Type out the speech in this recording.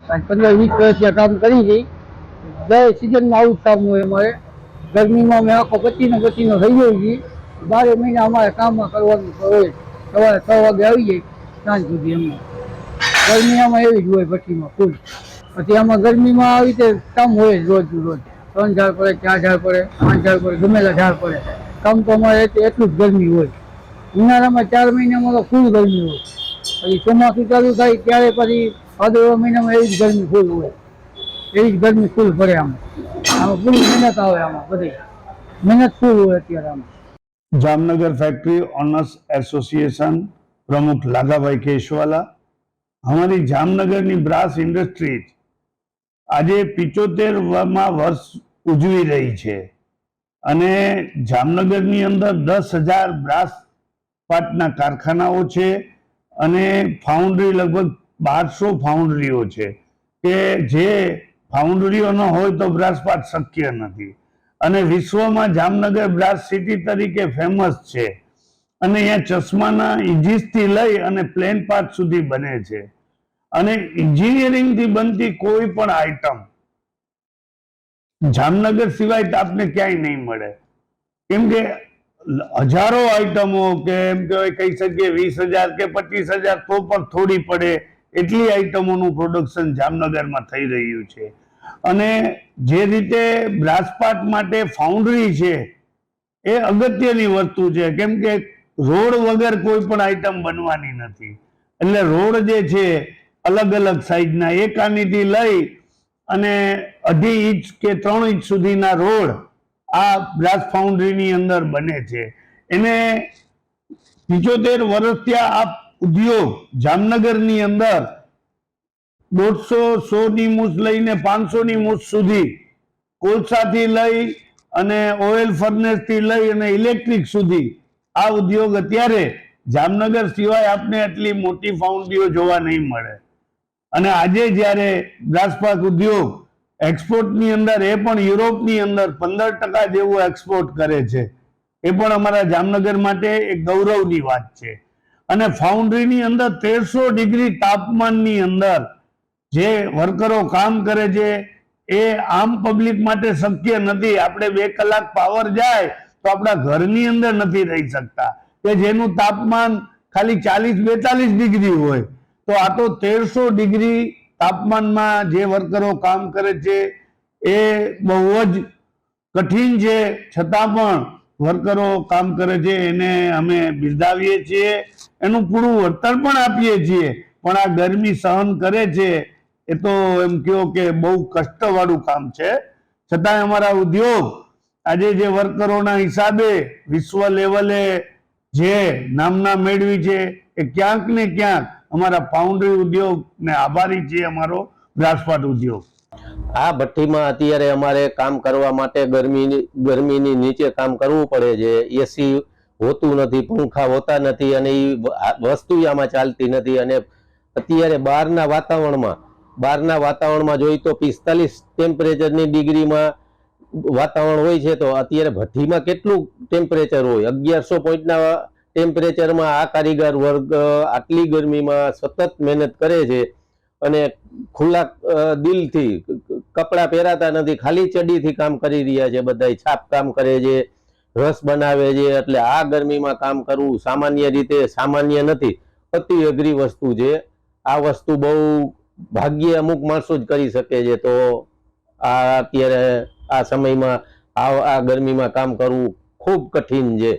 15-20 વર્ષથી કામ કરી છે. દર સિઝનમાં આવું જ કામ હોય અમારે. ગરમીમાં અમે આખો પચીનો થઈ જાય છે. 12 મહિના અમારે કામમાં કરવાનું હોય. સવારે 6 વાગે આવી જાય સાંજ સુધી એમને. ગરમી આમાં એવી જ હોય ભઠ્ઠીમાં ફૂલ. પછી આમાં ગરમીમાં આવી રીતે કામ હોય જ રોજ 3 ઝાડ પડે, 4 ઝાડ પડે, 5 ઝાડ પડે, ગમેલા ઝાડ પડે. કામ તો અમારે એટલું જ ગરમી હોય. ઉનાળામાં 4 મહિનામાં તો ફૂલ ગરમી હોય. પછી ચોમાસું ચાલુ થાય ત્યારે પછી ભાદરવા મહિનામાં એવી જ ગરમી ફૂલ હોય. એવી જ ગરમી ફૂલ પડે આમાં પૂરી મહેનત આવે. આમાં બધી મહેનત ફૂલ હોય અત્યારે આમાં. જામનગર ફેક્ट्री ओनर्स एसोसिएशन प्रमुख लागाभाई केशवाला। हमारी जामनगरनी ब्रास इंडस्ट्रीज આજે 75મા વર્ષ ઉજવી રહી છે અને જામનગરની અંદર 10,000 બ્રાસ પાટના કારખાનાઓ છે અને ફાઉન્ડરી લગભગ 1200 ફાઉન્ડરીઓ છે કે જે ફાઉન્ડરીઓ ન હોય તો બ્રાસ પાટ શક્ય નથી અને વિશ્વમાં જામનગર બ્રાસ સિટી તરીકે ફેમસ છે અને અહીંયા ચશ્માના ઇંજીસથી લઈ અને પ્લેન પાર્ટ સુધી બને છે અને એન્જિનિયરિંગથી બનતી કોઈ પણ આઈટમ જામનગર સિવાય આપને ક્યાંય નહીં મળે. કેમ કે હજારો આઈટમો કે એમ કહેવાય કહી શકીએ 20,000 કે 25,000 તો પણ થોડી પડે એટલી આઈટમોનું પ્રોડક્શન જામનગરમાં થઈ રહ્યું છે અને જે રીતે બ્રાસપાટ માટે ફાઉન્ડરી છે એ અગત્યની વસ્તુ છે. કેમ કે રોડ વગર કોઈ પણ આઈટમ બનવાની નથી. એટલે રોડ જે છે અલગ અલગ સાઈઝના 1 આનીથી લઈ અને 2.5 ઇંચ કે 3 ઇંચ સુધીના રોડ આ બ્રાસ ફાઉન્ડરીની અંદર બને છે. એને 75 વર્ષથી આ ઉદ્યોગ જામનગરની અંદર 150-100ની મૂછ લઈને 500ની મૂછ સુધી કોલસાથી લઈ અને ઓઇલ ફર્નેસથી લઈ અને ઇલેક્ટ્રિક સુધી આ ઉદ્યોગ અત્યારે જામનગર સિવાય આપને આટલી મોટી ફાઉન્ડરીઓ જોવા નહીં મળે અને આજે જ્યારે બ્રાસપાટ ઉદ્યોગ એક્સપોર્ટની અંદર એ પણ યુરોપની અંદર 15% જેવું એક્સપોર્ટ કરે છે. એ પણ અમારા જામનગર માટે એક ગૌરવની વાત છે અને ફાઉન્ડરીની અંદર 1300 ડિગ્રી તાપમાનની અંદર જે વર્કરો કામ કરે છે એ આમ પબ્લિક માટે શક્ય નથી. આપણે 2 કલાક પાવર જાય તો આપણા ઘરની અંદર નથી રહી શકતા કે જેનું તાપમાન ખાલી 40-42 ડિગ્રી હોય તો આ તો 1300 ડિગ્રી તાપમાનમાં જે વર્કરો કામ કરે છે એ બહુ જ કઠિન છે. છતાં પણ વર્કરો કામ કરે છે એને અમે બિરદાવીએ છીએ, એનું પૂરું વળતર પણ આપીએ છીએ. પણ આ ગરમી સહન કરે છે એ તો એમ કહો કે બહુ કષ્ટવાળું કામ છે. છતાંય અમારા ઉદ્યોગ આજે જે વર્કરોના હિસાબે વિશ્વ લેવલે જે નામના મેળવી છે એ ક્યાંક ને ક્યાંક અમારા ફાઉન્ડરી ઉદ્યોગને આભારી છે અમારો બ્રાસપાટ ઉદ્યોગ. આ ભઠ્ઠીમાં અત્યારે અમારે કામ કરવા માટે ગરમીની નીચે કામ કરવું પડે છે. એસી હોતું નથી, પંખા હોતા નથી અને એ વસ્તુ આમાં ચાલતી નથી અને અત્યારે બહારના વાતાવરણમાં જોઈએ તો 45 ટેમ્પરેચરની ડિગ્રીમાં વાતાવરણ હોય છે તો અત્યારે ભઠ્ઠીમાં કેટલું ટેમ્પરેચર હોય? 1100 પોઈન્ટના ટેમ્પરેચરમાં આ કારીગર વર્ગ આટલી ગરમીમાં સતત મહેનત કરે છે અને ખુલ્લા દિલથી કપડાં પહેરાતા નથી, ખાલી ચડીથી કામ કરી રહ્યા છે. બધા છાપ કામ કરે છે, રસ બનાવે છે. એટલે આ ગરમીમાં કામ કરવું સામાન્ય રીતે સામાન્ય નથી, અતિ અઘરી વસ્તુ છે. આ વસ્તુ બહુ ભાગ્યે અમુક માણસો જ કરી શકે છે. તો આ અત્યારે આ સમયમાં આ ગરમીમાં કામ કરવું ખૂબ કઠિન છે.